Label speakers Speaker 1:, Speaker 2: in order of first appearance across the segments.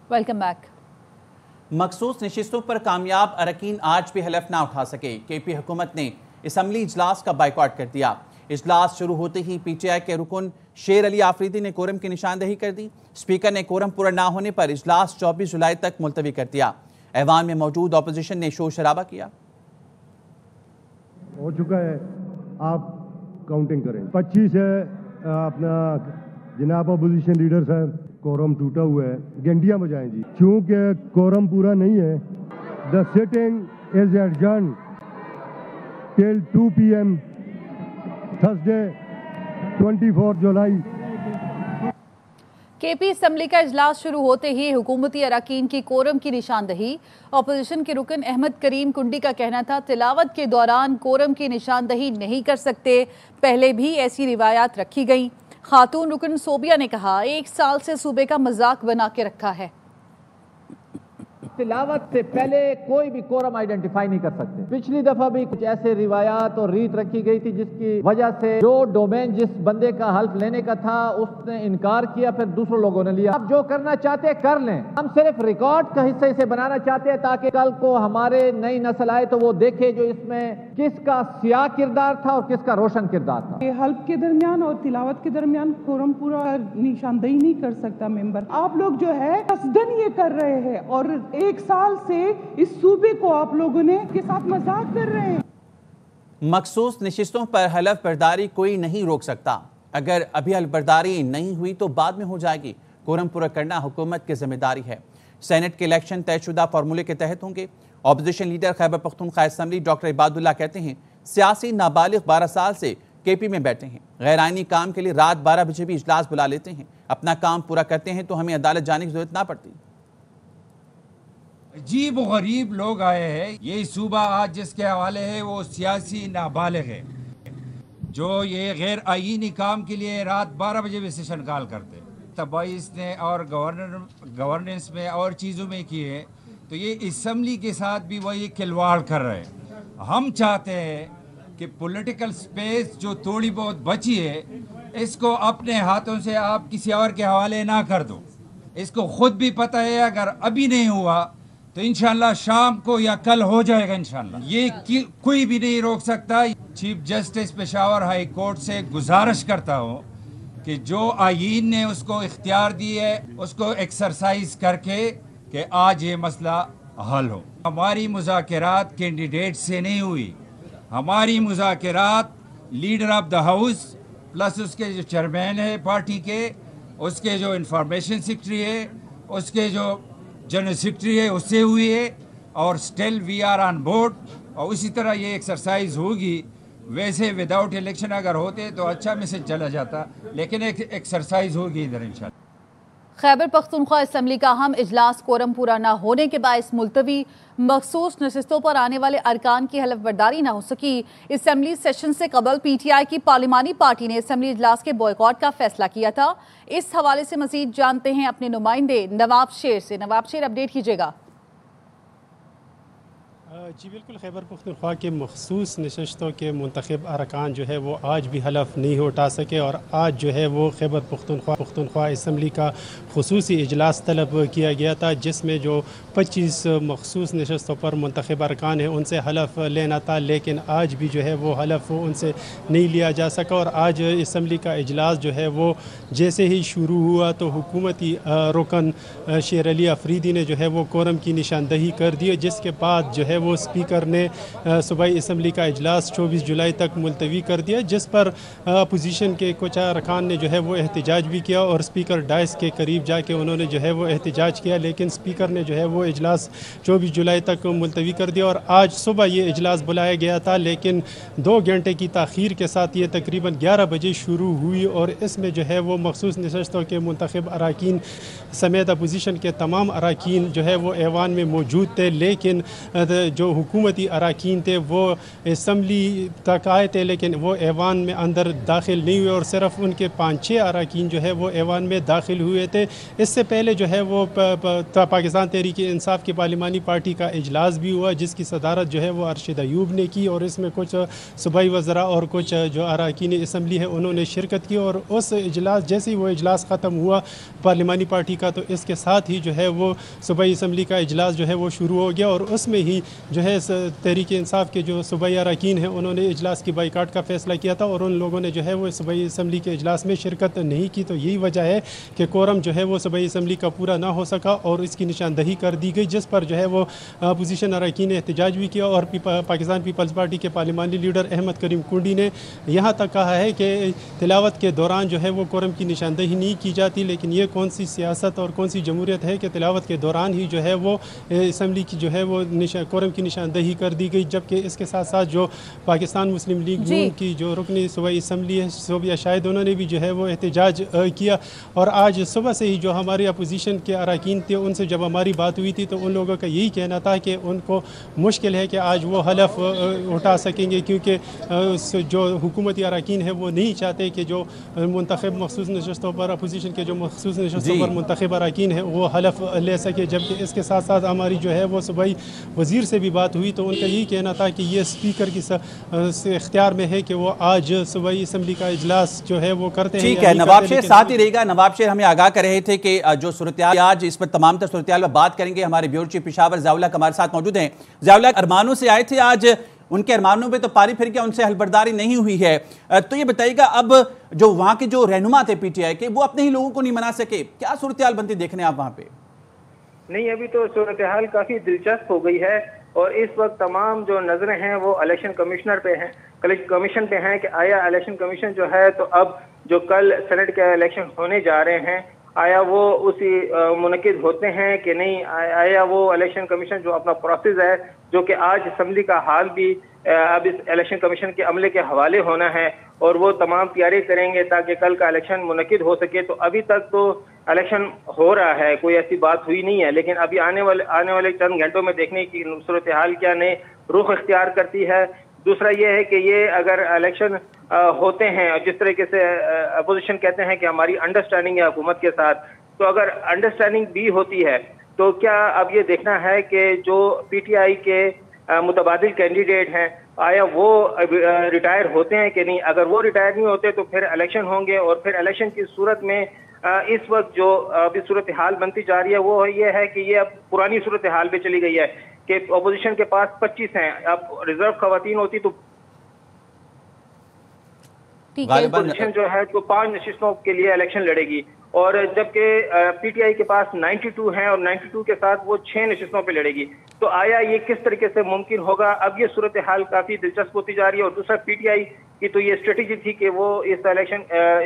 Speaker 1: Welcome back.
Speaker 2: मखसूस नशिस्तों पर कामयाब अरकान आज भी हलफ ना उठा सके। केपी हुकूमत ने असम्बली इजलास का बाइकआउट कर दिया। इजलास शुरू होते ही पीटीआई के रुकन शेर अली आफरीदी ने कोरम की निशानदेही कर दी। स्पीकर ने कोरम पूरा ना होने पर इजलास 24 जुलाई तक मुलतवी कर दिया। ऐवान में मौजूद अपोजिशन ने शोर शराबा किया।
Speaker 3: हो चुका है, आप काउंटिंग करें। 25 है अपना जनाब अपोजिशन लीडर साहब, कोरम टूटा हुआ है, घंटियां बजाएं जी। क्योंकि कोरम पूरा नहीं है, the sitting is adjourned till 2 PM Thursday 24 July.
Speaker 1: KP assembly का इजलास शुरू होते ही हुकूमती अरकान की कोरम की निशानदही। अपोजिशन के रुकन अहमद करीम कुंडी का कहना था तिलावत के दौरान कोरम की निशानदही नहीं कर सकते, पहले भी ऐसी रिवायात रखी गई। खातून रुकन सोबिया ने कहा 1 साल से सूबे का मजाक बना के रखा है।
Speaker 4: तिलावत से पहले कोई भी कोरम आइडेंटिफाई नहीं कर सकते। पिछली दफा भी कुछ ऐसे रिवायात और रीत रखी गई थी जिसकी वजह से जो डोमेन जिस बंदे का हल्फ लेने का था उसने इनकार किया, फिर दूसरों लोगों ने लिया। आप जो करना चाहते हैं कर लें, हम सिर्फ रिकॉर्ड का हिस्सा इसे बनाना चाहते हैं ताकि कल को हमारे नई नस्ल आए तो वो देखे जो इसमें किसका स्याह किरदार था और किसका रोशन किरदार था।
Speaker 5: हल्फ के दरमियान और तिलावत के दरमियान कोरम पूरा निशानदेही नहीं कर सकता मेंबर। आप लोग जो है कसदन ये कर रहे हैं और 1 साल से इस सूबे को आप लोगों ने के साथ मजाक कर रहे हैं।
Speaker 2: मखसूस नशिस्तों पर हलफ बर्दारी कोई नहीं रोक सकता। अगर अभी हलफ बर्दारी नहीं हुई तो बाद में हो जाएगी। कोरम पूरा करना हुकूमत की जिम्मेदारी है। सेनेट के इलेक्शन तयशुदा फार्मूले के तहत होंगे। Opposition leader Khyber Pakhtunkhwa assembly doctor Ibadullah कहते हैं सियासी नाबालिग 12 साल से केपी में बैठे हैं। गैर आईनी काम के लिए रात 12 बजे भी इजलास बुला लेते हैं। अपना काम पूरा करते हैं तो हमें अदालत जाने की जरूरत ना पड़ती।
Speaker 6: अजीब व गरीब लोग आए हैं। ये सूबा आज जिसके हवाले है वो सियासी नाबालिग है, जो ये गैर आईनी काम के लिए रात 12 बजे भी सेशन कॉल करते। तबाही इसने और गवर्नेंस में और चीज़ों में की है, तो ये असम्बली के साथ भी वही खिलवाड़ कर रहे हैं। हम चाहते हैं कि पॉलिटिकल स्पेस जो थोड़ी बहुत बची है इसको अपने हाथों से आप किसी और के हवाले ना कर दो। इसको खुद भी पता है अगर अभी नहीं हुआ तो इंशाल्लाह शाम को या कल हो जाएगा इंशाल्लाह। ये कोई भी नहीं रोक सकता। Chief justice Peshawar high court से गुजारिश करता हूँ कि जो आईन ने उसको इख्तियार दी है उसको एक्सरसाइज करके कि आज ये मसला हल हो। हमारी मुज़ाकरात कैंडिडेट से नहीं हुई, हमारी मुज़ाकरात leader of the house plus उसके जो चेयरमैन है पार्टी के, उसके जो इंफॉर्मेशन सेक्रेटरी है, उसके जो जनरल सेक्रेटरी है उससे हुई है, और still we are on board. और उसी तरह ये एक्सरसाइज होगी। वैसे विदाउट इलेक्शन अगर होते तो अच्छा मैसेज चला जाता, लेकिन एक एक्सरसाइज होगी इधर इंशाल्लाह।
Speaker 1: खैबर पख्तूनख्वा असम्बली का अहम इजलास कोरम पूरा न होने के बायस मुलतवी। मखसूस नशिस्तों पर आने वाले अरकान की हलफ बर्दारी न हो सकी। असम्बली सेशन से कबल पीटीआई की पार्लिमानी पार्टी ने असम्बली इजलास के बॉयकॉट का फैसला किया था। इस हवाले से मजीद जानते हैं अपने नुमाइंदे नवाब शेर से। नवाब शेर, अपडेट कीजिएगा।
Speaker 7: जी बिल्कुल, खैबर पख्तूनख्वा के मखसूस नशस्तों के मुंतखब अरकान जो है वो आज भी हलफ नहीं उठा सके और आज जो है वो खैबर पख्तूनख्वा असम्बली का खुसूसी इजलास तलब किया गया था, जिसमें जो 25 मखसूस नशस्तों पर मुंतखब अरकान हैं उनसे हलफ लेना था, लेकिन आज भी जो है वो हलफ उनसे नहीं लिया जा सका। और आज असम्बली का इजलास जो है वो जैसे ही शुरू हुआ तो हुकूमती रुकन शेर अली आफरीदी ने जो है वो कोरम की निशानदही कर दी, जिसके बाद जो है वो स्पीकर ने सूबाई असम्बली का इजलास 24 जुलाई तक मुलतवी कर दिया, जिस पर अपोजिशन के कुछ अरकान ने जो है वो एहतजाज भी किया और स्पीकर डाइस के करीब जाके उन्होंने जो है वो एहतजाज किया, लेकिन स्पीकर ने जो है वो इजलास 24 जुलाई तक मुलतवी कर दिया। और आज सुबह ये इजलास बुलाया गया था, लेकिन 2 घंटे की ताख़ीर के साथ ये तकरीबन 11 बजे शुरू हुई और इसमें जो है वो मखसूस नशस्तों के मुंतखब अरकान समेत अपोजिशन के तमाम अरकान जो है वो ऐवान में मौजूद थे, लेकिन जो हुकूमती अरकान थे वो असम्बली तक आए थे, लेकिन वो ऐवान में अंदर दाखिल नहीं हुए और सिर्फ उनके 5-6 अरकान जो है वो ऐवान में दाखिल हुए थे। इससे पहले जो है वो पाकिस्तान तहरीक इंसाफ की पार्लिमानी पार्टी का इजलास भी हुआ, जिसकी सदारत जो है वो अरशद अयूब ने की और इसमें कुछ सूबाई वज़रा और कुछ जो अरकान असम्बली है उन्होंने शिरकत की। और उस इजलास जैसे ही वो इजलास ख़त्म हुआ पार्लिमानी पार्टी का, तो इसके साथ ही जो है वो सूबाई असम्बली का इजलास जो है वो शुरू हो गया और उसमें ही जो है तहरीक इंसाफ के जो सूबाई अरकान हैं उन्होंने इजलास की बाइकाट का फैसला किया था और उन लोगों ने जो है वो सूबाई असम्बली के इजलास में शिरकत नहीं की। तो यही वजह है कि कोरम जो है वो सूबाई असम्बली का पूरा ना हो सका और इसकी निशानदही कर दी गई, जिस पर जो है वो अपोजिशन अरकान ने एहतजाज भी किया। और पाकिस्तान पीपल्स पार्टी के पार्लिमानी लीडर अहमद करीम कुंडी ने यहाँ तक कहा है कि तिलावत के दौरान जो है वो कोरम की निशानदही नहीं की जाती, लेकिन ये कौन सी सियासत और कौन सी जमहूरियत है कि तिलावत के दौरान ही जो है वो असम्बली की जो है वो कोरम की निशानदही कर दी गई। जबकि इसके साथ साथ जो पाकिस्तान मुस्लिम लीग नून की जो रुकनी सूबाई असम्बली है सोबिया शाहिद, उन्होंने भी जो है वो एहतजाज किया। और आज सुबह से ही जो हमारे अपोजिशन के अरकान थे उनसे जब हमारी बात हुई थी तो उन लोगों का यही कहना था कि उनको मुश्किल है कि आज वो हलफ उठा सकेंगे, क्योंकि जो हुकूमती अरकान है वो नहीं चाहते कि जो मुंतखब मखसूस नशस्तों पर अपोजिशन के जो मखसूस नशस्तों पर मुंतखब अरकान है वो हलफ ले सके। जबकि इसके साथ साथ हमारी जो है वो सूबाई वज़ीर से भी बात हुई तो उनका यही कहना था कि ये स्पीकर की इख्तियार में है कि वो आज सूबाई असम्बली का इजलास जो है वो करते हैं।
Speaker 2: ठीक है, नवाब शेर साथ ही रहेगा। नवाब शेर हमें आगाह कर रहे थे कि जो सूरत-ए-हाल आज इस पर तमाम तर सूरत-ए-हाल में बात करेंगे। हमारे ब्यूरो चीफ पेशावर ज़िया-उल-हक हमारे साथ मौजूद हैं। ज़िया-उल-हक, अरमानों से आए थे, आज उनके अरमानों पे तो पारी फिर गया, उनसे हलबरदारी नहीं हुई है, तो ये बताइएगा अब जो वहां के जो रहनुमा थे पीटीआई के वो अपने ही लोगों को नहीं मना सके, क्या सूरत-ए-हाल बनती देखने आप वहां पे?
Speaker 8: नहीं, अभी तो सूरत-ए-हाल काफी दिलचस्प हो गई है और इस वक्त तमाम जो नजरें हैं वो इलेक्शन कमिश्नर पे हैं, कमीशन पे हैं कि आया इलेक्शन कमीशन जो है तो अब जो कल सेनेट के इलेक्शन होने जा रहे हैं आया वो उसी मुनक्किद होते हैं कि नहीं, आया वो इलेक्शन कमीशन जो अपना प्रोसेस है जो कि आज असम्बली का हाल भी अब इस इलेक्शन कमीशन के अमले के हवाले होना है और वो तमाम तैयारी करेंगे ताकि कल का इलेक्शन मुनक्किद हो सके। तो अभी तक तो इलेक्शन हो रहा है, कोई ऐसी बात हुई नहीं है, लेकिन अभी आने वाले चंद घंटों में देखने की सूरत हाल क्या नए रुख इख्तियार करती है। दूसरा ये है कि ये अगर इलेक्शन होते हैं और जिस तरीके से अपोजिशन कहते हैं कि हमारी अंडरस्टैंडिंग है हुकूमत के साथ, तो अगर अंडरस्टैंडिंग भी होती है तो क्या अब ये देखना है कि जो पीटीआई के मुतबादिल कैंडिडेट हैं आया वो रिटायर होते हैं कि नहीं। अगर वो रिटायर नहीं होते तो फिर इलेक्शन होंगे और फिर इलेक्शन की सूरत में इस वक्त जो अभी सूरत हाल बनती जा रही है वो ये है कि ये अब पुरानी सूरत हाल पे चली गई है कि अपोजिशन के पास 25 हैं, अब रिजर्व खवातीन होती तो अपोजिशन जो है तो 5 नशिस्तों के लिए इलेक्शन लड़ेगी और जबकि पीटीआई के पास 92 हैं और 92 के साथ वो 6 नशिस्तों पे लड़ेगी। तो आया ये किस तरीके से मुमकिन होगा, अब ये सूरत हाल काफी दिलचस्प होती जा रही है। और दूसरा पीटीआई की तो ये स्ट्रेटेजी थी कि वो इस इलेक्शन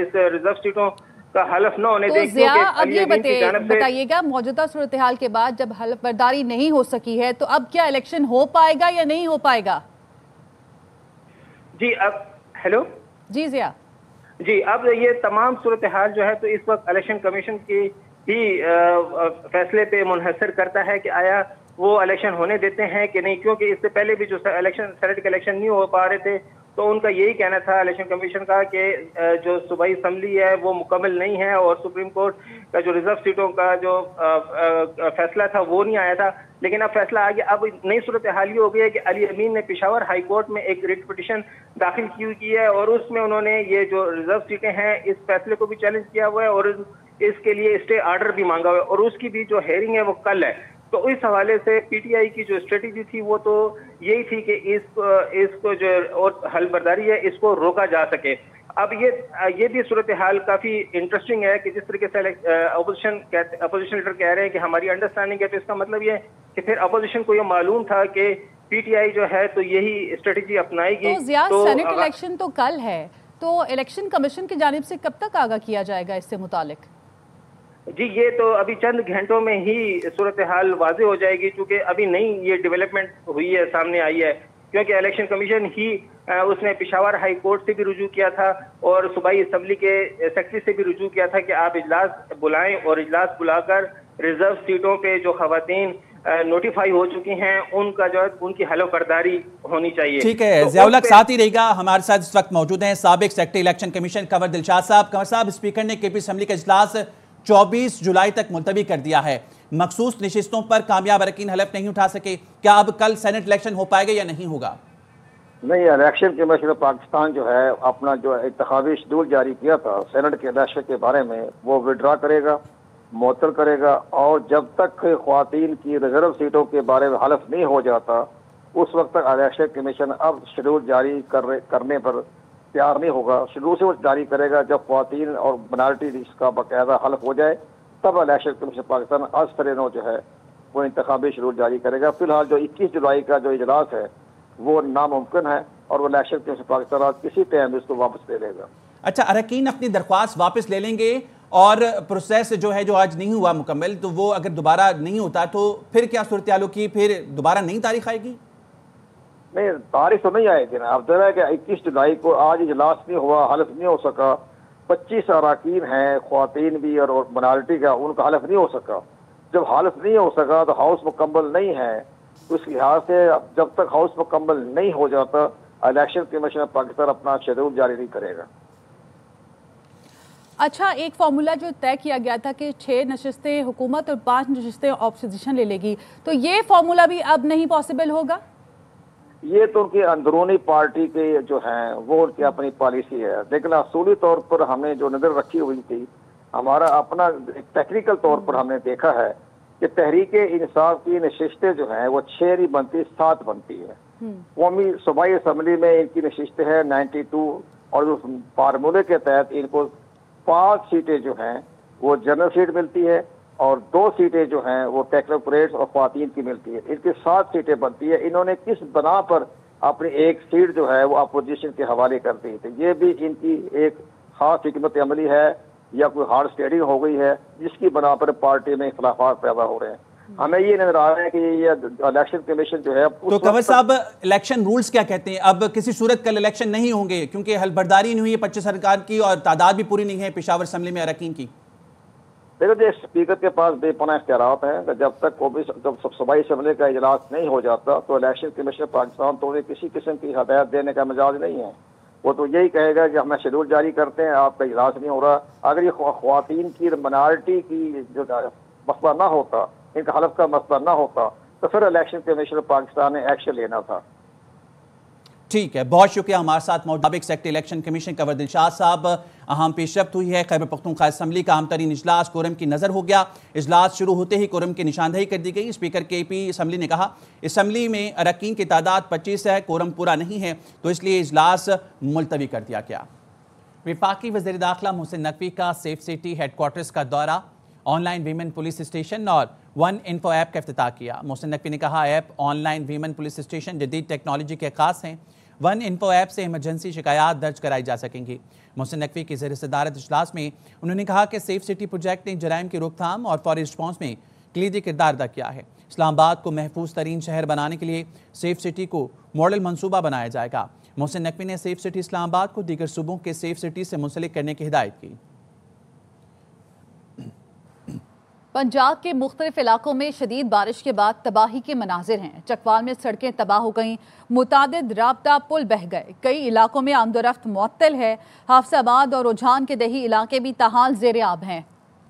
Speaker 8: इस रिजर्व सीटों का हलफ न होने दें।
Speaker 1: अब ये बताइएगा मौजूदा सूरत हाल के बाद जब हलफ बर्दारी नहीं हो सकी है तो अब क्या इलेक्शन हो पाएगा या नहीं हो पाएगा?
Speaker 8: जी अब हेलो
Speaker 1: जी ज़िया
Speaker 8: जी, अब ये तमाम सूरत हाल जो है तो इस वक्त इलेक्शन कमीशन की ही फैसले पे मुनहसर करता है कि आया वो इलेक्शन होने देते हैं कि नहीं, क्योंकि इससे पहले भी जो सेनेट के इलेक्शन नहीं हो पा रहे थे तो उनका यही कहना था इलेक्शन कमीशन का कि जो सूबाई असम्बली है वो मुकम्मल नहीं है और सुप्रीम कोर्ट का जो रिजर्व सीटों का जो फैसला था वो नहीं आया था। लेकिन अब फैसला आ गया। अब नई सूरत हाल ये हो गई है कि अली अमीन ने पेशावर हाई कोर्ट में एक रिट पिटीशन दाखिल की है और उसमें उन्होंने ये जो रिजर्व सीटें हैं इस फैसले को भी चैलेंज किया हुआ है और इसके लिए स्टे ऑर्डर भी मांगा हुआ है और उसकी भी जो हेयरिंग है वो कल है। तो इस हवाले से पीटीआई की जो स्ट्रेटेजी थी वो तो यही थी कि इसको जो और हलबर्दारी है इसको रोका जा सके। अब ये भी सूरत हाल काफी इंटरेस्टिंग है कि जिस तरीके से अपोजिशन लीडर कह रहे हैं कि हमारी अंडरस्टैंडिंग है, तो इसका मतलब ये कि फिर अपोजिशन को ये मालूम था कि पीटीआई जो है तो यही स्ट्रेटेजी अपनाएगी।
Speaker 1: तो सेनेट इलेक्शन तो कल है, तो इलेक्शन कमीशन की जानिब से कब तक आगाह किया जाएगा इससे मुतालिक?
Speaker 8: जी ये तो अभी चंद घंटों में ही सूरत हाल वाज़े हो जाएगी, क्योंकि अभी नई ये डेवलपमेंट हुई है, सामने आई है। क्योंकि इलेक्शन कमीशन ही उसने पेशावर हाई कोर्ट से भी रुजू किया था और सूबाई असम्बली के सेक्रेटरी से भी रुजू किया था कि आप इजलास बुलाएं और इजलास बुलाकर रिजर्व सीटों पे जो खवातीन नोटिफाई हो चुकी हैं, उनका जो है उनकी हलफ बर्दारी होनी चाहिए।
Speaker 2: ठीक है,
Speaker 8: तो
Speaker 2: ज़ियाउल हक साथ ही रहेगा, हमारे साथ इस वक्त मौजूद हैं साबिक secretary election commission Kanwar Dilshad साहब। कंवर साहब, स्पीकर ने केपी असम्बली का इजलास 24 जुलाई तक मुलतवी कर दिया है। मखसूस नशिस्तों पर कामयाब अरकान हलफ नहीं उठा सके, क्या अब कल सेनेट इलेक्शन हो पाएगा या नहीं होगा?
Speaker 9: नहीं, इलेक्शन कमीशन पाकिस्तान जो है अपना जो इंतखाबी शेड्यूल जारी किया था सेनेट के इलेक्शन के बारे में, वो विड्रा करेगा, मुअत्तल करेगा, और जब तक ख्वातीन की रिजर्व सीटों के बारे में हलफ नहीं हो जाता उस वक्त तक इलेक्शन कमीशन अब शेड्यूल जारी करने पर तैयार नहीं होगा। शेड्यूल से वो जारी करेगा जब ख्वातीन और माइनॉरिटी का बाकायदा हलफ हो जाए, तब इलेक्शन कमीशन पाकिस्तान आज सरेनो जो है वो इंतखाबी शेड्यूल जारी करेगा। फिलहाल जो 21 जुलाई का जो इजलास है वो नामुमकिन है और वो इलेक्शन कमीशन पाकिस्तान आज किसी टाइम इसको वापस ले लेगा।
Speaker 2: अच्छा, अरकान अपनी दरख्वास्त वापस ले लेंगे और प्रोसेस जो है जो आज नहीं हुआ मुकम्मल, तो वो अगर दोबारा नहीं होता तो फिर क्या सूरत हाल की, फिर दोबारा नई तारीख आएगी?
Speaker 9: नहीं, तारीख तो नहीं आएगी ना। अब जरा है कि 21 जुलाई को आज इजलास नहीं हुआ, हलफ नहीं हो सका, 25 अरकान हैं ख्वातीन भी और माइनॉरिटी का, उनका हलफ नहीं हो सका। जब हलफ नहीं हो सका तो हाउस मुकम्मल नहीं है, तो इस लिहाज से जब तक हाउस मुकम्मल नहीं हो जाता इलेक्शन कमीशन पाकिस्तान अपना शेड्यूल जारी नहीं करेगा।
Speaker 1: अच्छा, एक फार्मूला जो तय किया गया था कि 6 नशिस्तें हुकूमत और 5 नशिस्तें ऑपोजिशन ले लेगी, तो ये फार्मूला भी अब नहीं पॉसिबल होगा?
Speaker 9: ये तो उनकी अंदरूनी पार्टी के जो हैं वो उनकी अपनी पॉलिसी है, लेकिन असूली तौर पर हमने जो नजर रखी हुई थी, हमारा अपना टेक्निकल तौर पर हमने देखा है कि तहरीके इंसाफ की नशिस्तें जो हैं वो 6 नहीं बनती, 7 बनती है। कौमी सूबाई असम्बली में इनकी नशिस्तें हैं 92, और उस फार्मूले के तहत इनको 5 सीटें जो हैं वो जनरल सीट मिलती है और 2 सीटें जो हैं वो टेक्नोक्रेट्स और ख्वातीन की मिलती है। इनकी 7 सीटें बनती है। इन्होंने किस बना पर अपनी एक सीट जो है वो अपोजिशन के हवाले कर दी थी, ये भी इनकी एक खास हिकमत अमली है या कोई हार्ड स्टेडिंग हो गई है जिसकी बना पर पार्टी में इख्लाफात पैदा हो रहे हैं। हमें ये नजर आ रहा है कि ये इलेक्शन कमीशन जो है।
Speaker 2: तो कंवर साहब, इलेक्शन रूल्स क्या कहते हैं? अब किसी सूरत कल इलेक्शन नहीं होंगे क्योंकि हलबर्दारी नहीं हुई है 25 सरकार की और तादाद भी पूरी नहीं है पेशावर असम्बली में अरकान की।
Speaker 9: देखो जी, स्पीकर के पास बेपनाह इख्तियारात हैं। जब तक जब सूबाई असम्बली का इजलास नहीं हो जाता तो इलेक्शन कमीशन पाकिस्तान तो किसी किस्म की हदायत देने का मिजाज नहीं है। वो तो यही कहेगा कि हमें शेड्यूल जारी करते हैं, आपका इजलास नहीं हो रहा। अगर ये ख्वातीन की माइनॉरिटी की जो मसला ना होता, इनका हलफ का मसला ना होता, तो फिर इलेक्शन कमीशन पाकिस्तान ने एक्शन लेना था।
Speaker 2: ठीक है, बहुत शुक्रिया। हमारे साथ मौजूद secretary election commission Kanwar Dilshad साहब। अहम पेशरफ्त हुई है खैबर पख्तूनख्वा असम्बली का अहम तरीन इजलास कोरम की नज़र हो गया। इजलास शुरू होते ही कोरम की निशानदेही कर दी गई। स्पीकर केपी असम्बली ने कहा असम्बली में अरकान की तादाद 25 है, कोरम पूरा नहीं है, तो इसलिए इजलास मुलतवी कर दिया गया। वफाकी वज़ीर दाखिला मोहसिन नकवी का सेफ सिटी हेडक्वार्टर्स का दौरा, ऑनलाइन वीमेन पुलिस स्टेशन और वन इन्फो ऐप का इफ्तिताह किया। मोहसिन नकवी ने कहा app online women police station जदीद टेक्नोलॉजी के खास हैं। वन इन्फो ऐप से इमरजेंसी शिकायत दर्ज कराई जा सकेंगी। मोहसिन नकवी के ज़ेर सदारत इजलास में उन्होंने कहा कि सेफ सिटी प्रोजेक्ट ने जराइम की रोकथाम और फौरी रिस्पॉन्स में कलीदी किरदार अदा किया है। इस्लामाबाद को महफूज तरीन शहर बनाने के लिए सेफ सिटी को मॉडल मनसूबा बनाया जाएगा। मोहसिन नकवी ने सेफ सिटी इस्लामाबाद को दीगर सूबों के सेफ सिटी से मुंसलिक करने की हिदायत की।
Speaker 1: पंजाब के मुख्तलिफ इलाकों में शदीद बारिश के बाद तबाही के मनाजिर हैं। चकवाल में सड़कें तबाह हो गईं, मुतादिद राब्ता पुल बह गए, कई इलाकों में आमदोरफ्त मुअत्तल है। हाफसाबाद और रुझान के दही इलाके भी ताहाल ज़ेर आब हैं।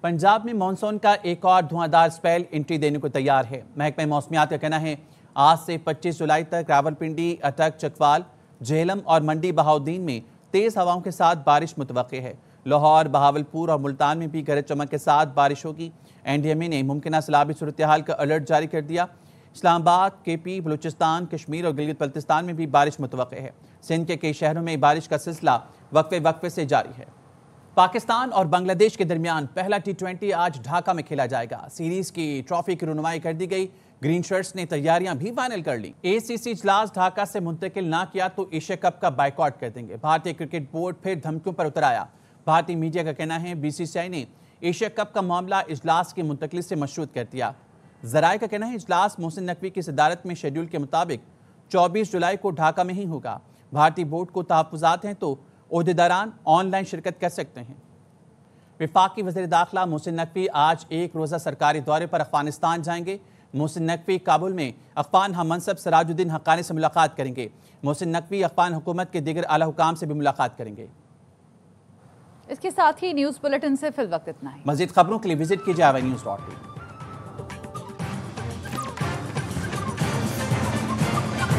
Speaker 2: पंजाब में मानसून का एक और धुआंधार स्पेल एंट्री देने को तैयार है। महकमा मौसमियात का कहना है आज से 25 जुलाई तक रावलपिंडी, अटक, चकवाल, झेलम और मंडी बहाउद्दीन में तेज़ हवाओं के साथ बारिश मुतवक्के है। लाहौर, बहावलपुर और मुल्तान में भी गरज चमक के साथ बारिश होगी। एनडीएमए ने मुमकिन सैलाबी सूरत हाल का अलर्ट जारी कर दिया। इस्लामाबाद, केपी, बलूचिस्तान, कश्मीर और गिलगित बल्तिस्तान में भी बारिश मुतवक्के है। सिंध के कई शहरों में बारिश का सिलसिला वक्फे से जारी है। पाकिस्तान और बांग्लादेश के दरमियान पहला T20 आज ढाका में खेला जाएगा। सीरीज की ट्रॉफी की रुनमाई कर दी गई। ग्रीन शर्ट्स ने तैयारियां भी फाइनल कर ली। ACC इजलास ढाका से मुंतकिल ना किया तो एशिया कप का बाइकआउट कर देंगे। भारतीय क्रिकेट बोर्ड फिर धमकियों पर उतर आया। भारतीय मीडिया का कहना है BCCI ने एशिया कप का मामला इजलास की मुंतकली से मशरूत कर दिया। ज़राए का कहना है इजलास मोहसिन नकवी की सदारत में शेड्यूल के मुताबिक 24 जुलाई को ढाका में ही होगा। भारतीय बोर्ड को तहफ़्फ़ुज़ात हैं तो ओहदेदारान ऑनलाइन शिरकत कर सकते हैं। वफाकी वज़ीर दाखिला मोहसिन नकवी आज एक रोज़ा सरकारी दौरे पर अफगानिस्तान जाएंगे। मोहसिन नकवी काबुल में अफगान हम मनसब सराजुद्दीन हक्कानी से मुलाकात करेंगे। मोहसिन नकवी अफगान हुकूमत के दीगर आला हुकाम से भी मुलाकात करेंगे।
Speaker 1: इसके साथ ही न्यूज़ बुलेटिन से फिल वक्त इतना ही।
Speaker 2: मज़ीद खबरों के लिए विजिट कीजिए AWNews.in।